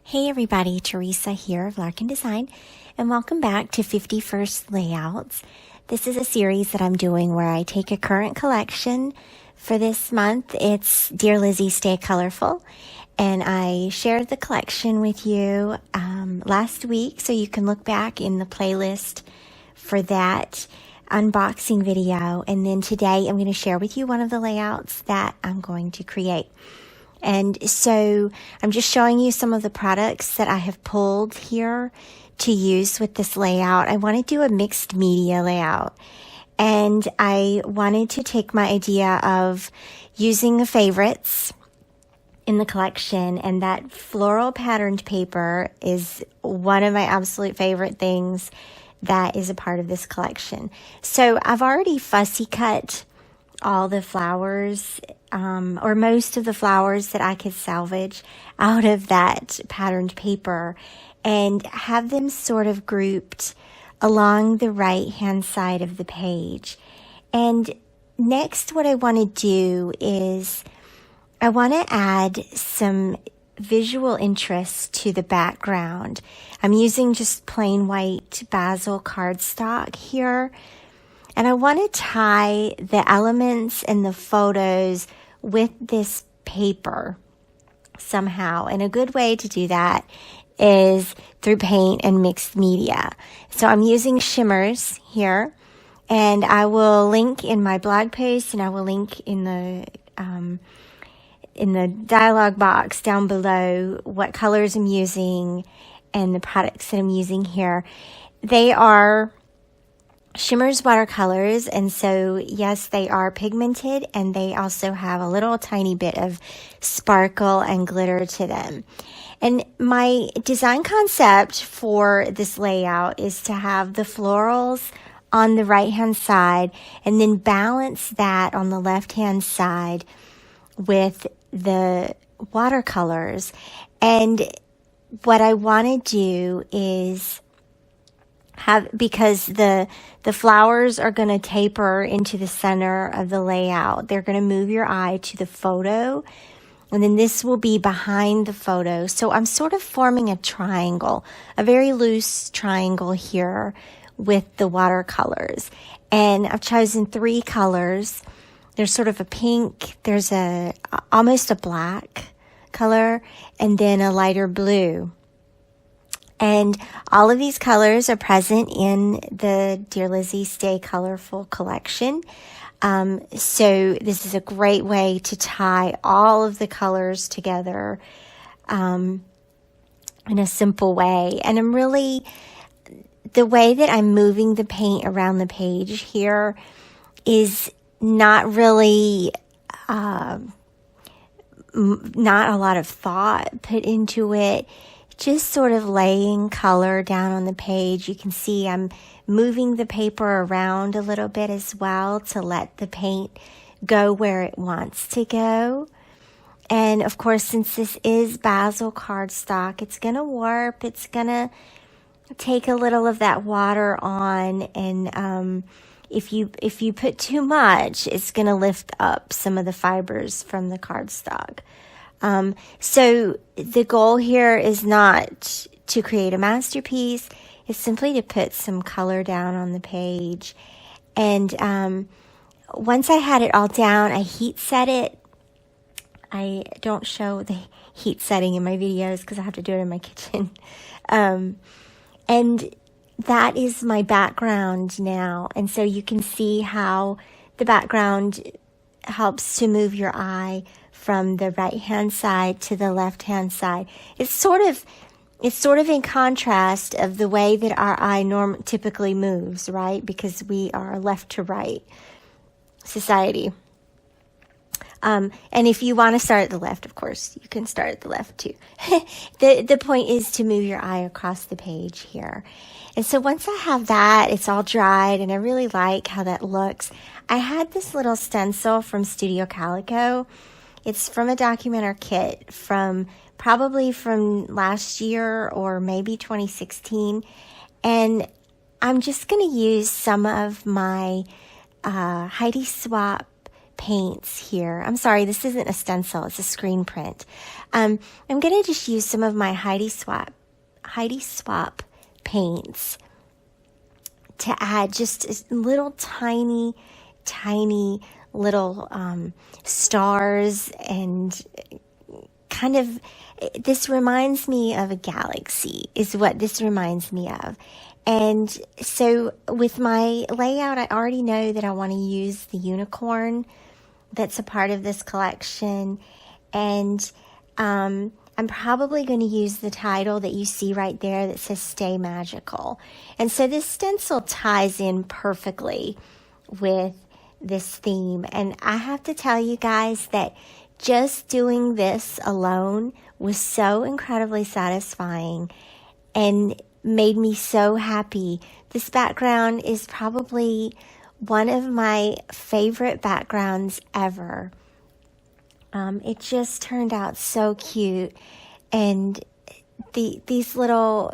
Hey everybody, Theresa here of Larkin Design, and welcome back to 51st Layouts. This is a series that I'm doing where I take a current collection. For this month, it's Dear Lizzy Stay Colorful, and I shared the collection with you last week, so you can look back in the playlist for that unboxing video. And then today I'm going to share with you one of the layouts that I'm going to create. And so I'm just showing you some of the products that I have pulled here to use with this layout. I want to do a mixed media layout, and I wanted to take my idea of using the favorites in the collection, and that floral patterned paper is one of my absolute favorite things that is a part of this collection. So I've already fussy cut all the flowers, or most of the flowers that I could salvage out of that patterned paper, and have them sort of grouped along the right hand side of the page. And next, what I want to do is I want to add some visual interest to the background. I'm using just plain white basil cardstock here, and I want to tie the elements and the photos with this paper somehow. And a good way to do that is through paint and mixed media. So I'm using shimmers here, and I will link in my blog post, and I will link in the dialog box down below what colors I'm using and the products that I'm using here. They are shimmers watercolors, and so yes, they are pigmented, and they also have a little tiny bit of sparkle and glitter to them. And my design concept for this layout is to have the florals on the right hand side and then balance that on the left hand side with the watercolors. And what I want to do is because the flowers are going to taper into the center of the layout. They're going to move your eye to the photo, and then this will be behind the photo. So I'm sort of forming a triangle, a very loose triangle here with the watercolors. And I've chosen 3 colors. There's sort of a pink, there's almost a black color, and then a lighter blue. And all of these colors are present in the Dear Lizzy Stay Colorful collection. So this is a great way to tie all of the colors together in a simple way. And the way that I'm moving the paint around the page here is not really, not a lot of thought put into it. Just sort of laying color down on the page. You can see I'm moving the paper around a little bit as well to let the paint go where it wants to go. And of course, since this is basil cardstock, it's going to warp. It's going to take a little of that water on, and if you put too much, it's going to lift up some of the fibers from the cardstock. So the goal here is not to create a masterpiece. It's simply to put some color down on the page. And once I had it all down, I heat set it. I don't show the heat setting in my videos because I have to do it in my kitchen. And that is my background now. And so you can see how the background helps to move your eye from the right hand side to the left hand side. It's sort of in contrast of the way that our eye typically moves, right? Because we are left to right society. And if you want to start at the left, of course, you can start at the left too. The point is to move your eye across the page here. And so once I have that, it's all dried, and I really like how that looks. I had this little stencil from Studio Calico. It's from a documenter kit probably from last year or maybe 2016. And I'm just going to use some of my Heidi Swap paints here. I'm sorry, this isn't a stencil, it's a screen print. I'm going to just use some of my Heidi Swap paints to add just little tiny little stars, and kind of, this reminds me of a galaxy is what this reminds me of. And so with my layout, I already know that I want to use the unicorn that's a part of this collection. And I'm probably going to use the title that you see right there that says Stay Magical. And so this stencil ties in perfectly with this theme. And I have to tell you guys that just doing this alone was so incredibly satisfying and made me so happy. This background is probably one of my favorite backgrounds ever. It just turned out so cute, and this little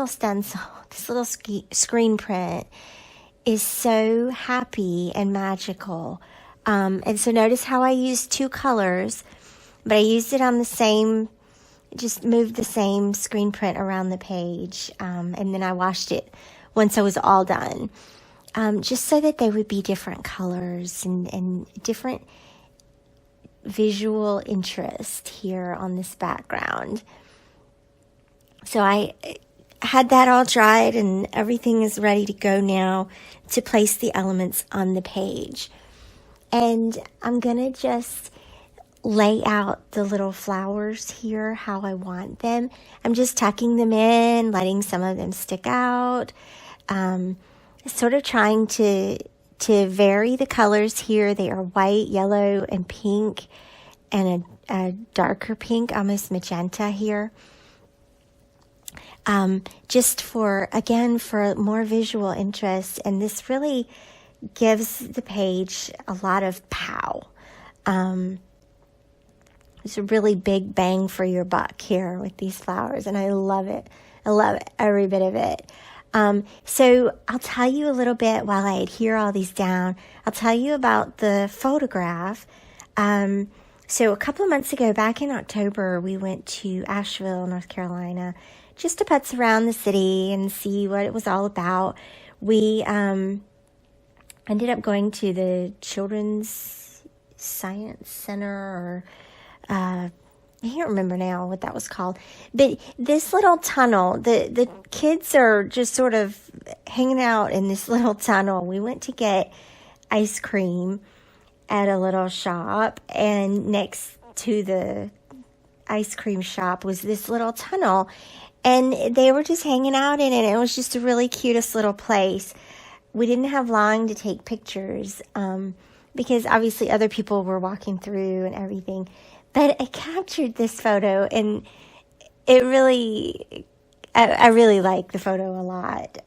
stencil, this little screen print is so happy and magical. And so notice how I used two colors, but I used it on the same, just moved the same screen print around the page, and then I washed it once I was all done, just so that they would be different colors and different visual interest here on this background. So I had that all dried, and everything is ready to go now to place the elements on the page. And I'm going to just lay out the little flowers here how I want them. I'm just tucking them in, letting some of them stick out, sort of trying to vary the colors here. They are white, yellow, and pink, and a darker pink, almost magenta here. Just for more visual interest, and this really gives the page a lot of pow. It's a really big bang for your buck here with these flowers, and I love it. I love every bit of it. So I'll tell you a little bit while I adhere all these down. I'll tell you about the photograph. So a couple of months ago, back in October, we went to Asheville, North Carolina, just to putz around the city and see what it was all about. We ended up going to the Children's Science Center, or I can't remember now what that was called. But this little tunnel, the kids are just sort of hanging out in this little tunnel. We went to get ice cream at a little shop, and next to the ice cream shop was this little tunnel, and they were just hanging out in it. It was just a really cutest little place. We didn't have long to take pictures because obviously other people were walking through and everything. But I captured this photo, and it really, I really like the photo a lot.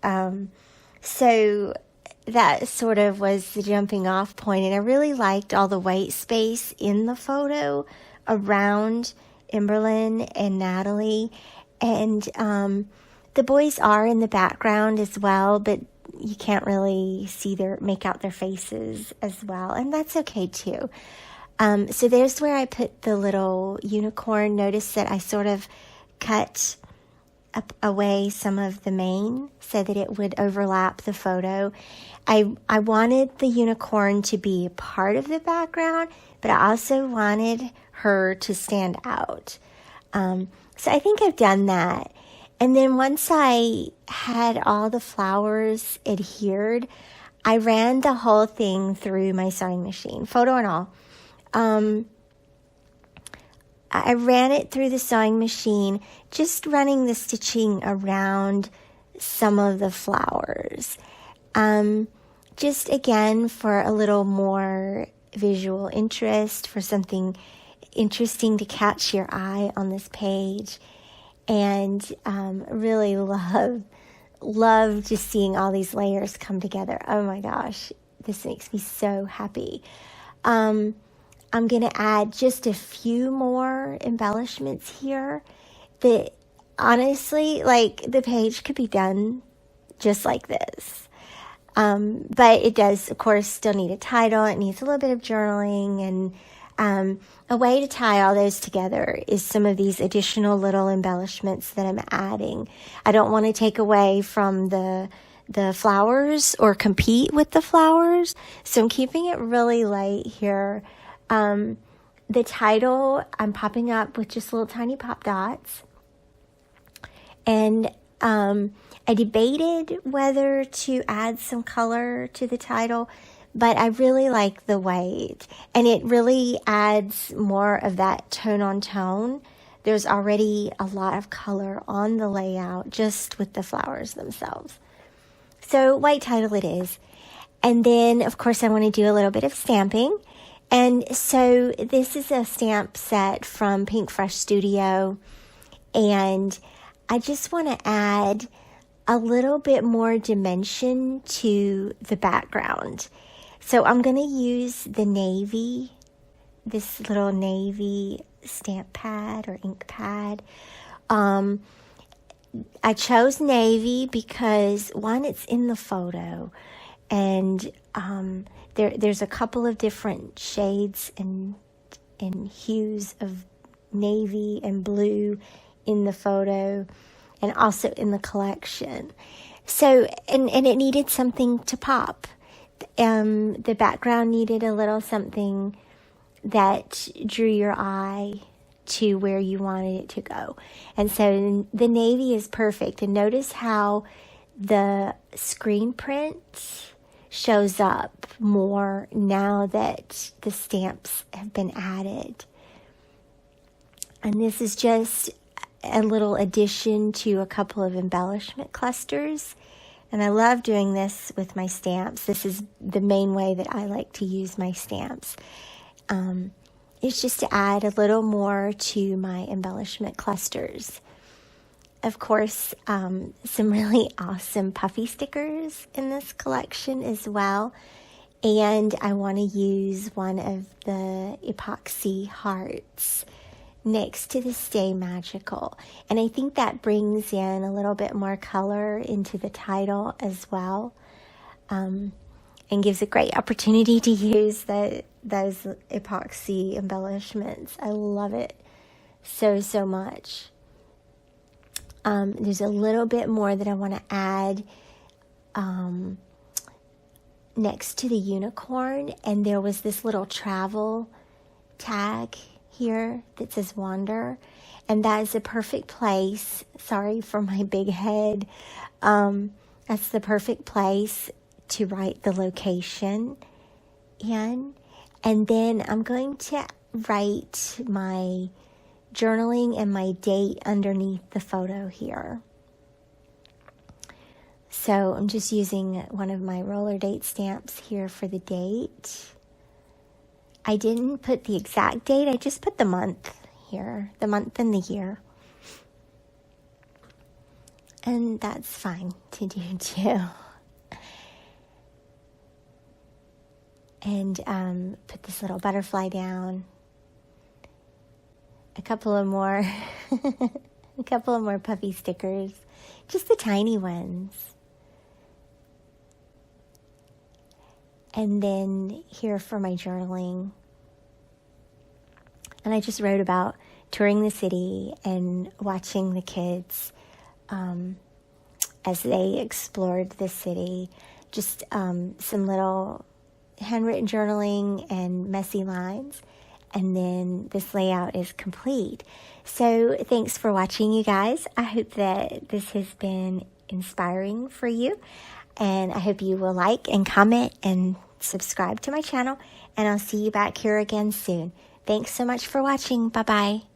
So that sort of was the jumping off point, and I really liked all the white space in the photo around Emberlyn and Natalie. And the boys are in the background as well, but you can't really make out their faces as well, and that's okay too. So there's where I put the little unicorn. Notice that I sort of cut away some of the mane so that it would overlap the photo. I wanted the unicorn to be a part of the background, but I also wanted her to stand out. So I think I've done that. And then once I had all the flowers adhered, I ran the whole thing through my sewing machine, photo and all. I ran it through the sewing machine, just running the stitching around some of the flowers. Just again for a little more visual interest, for something interesting to catch your eye on this page. And really love just seeing all these layers come together. Oh my gosh, this makes me so happy. I'm going to add just a few more embellishments here that honestly, like, the page could be done just like this. But it does, of course, still need a title. It needs a little bit of journaling, and a way to tie all those together is some of these additional little embellishments that I'm adding. I don't want to take away from the flowers or compete with the flowers, so I'm keeping it really light here. The title I'm popping up with just little tiny pop dots, and I debated whether to add some color to the title, but I really like the white, and it really adds more of that tone on tone. There's already a lot of color on the layout just with the flowers themselves. So white title it is. And then, of course, I want to do a little bit of stamping. And so this is a stamp set from Pink Fresh Studio, and I just want to add a little bit more dimension to the background. So I'm going to use the navy, this little navy stamp pad or ink pad. I chose navy because, one, it's in the photo, and there's a couple of different shades and hues of navy and blue in the photo, and also in the collection. So, and it needed something to pop. The background needed a little something that drew your eye to where you wanted it to go. And so the navy is perfect. And notice how the screen print shows up more now that the stamps have been added. And this is just a little addition to a couple of embellishment clusters. And I love doing this with my stamps. This is the main way that I like to use my stamps. It's just to add a little more to my embellishment clusters. Of course, some really awesome puffy stickers in this collection as well. And I want to use one of the epoxy hearts next to the Stay Magical. And I think that brings in a little bit more color into the title as well, and gives a great opportunity to use those epoxy embellishments. I love it so much. There's a little bit more that I want to add next to the unicorn, and there was this little travel tag here that says wander, and that is a perfect place. Sorry for my big head. That's the perfect place to write the location in. And then I'm going to write my journaling and my date underneath the photo here. So I'm just using one of my roller date stamps here for the date. I didn't put the exact date, I just put the month here, the month and the year. And that's fine to do too. And put this little butterfly down. A couple of more puffy stickers, just the tiny ones. And then here for my journaling. And I just wrote about touring the city and watching the kids as they explored the city. Just some little handwritten journaling and messy lines. And then this layout is complete. So thanks for watching, you guys. I hope that this has been inspiring for you. And I hope you will like and comment and subscribe to my channel. And I'll see you back here again soon. Thanks so much for watching. Bye-bye.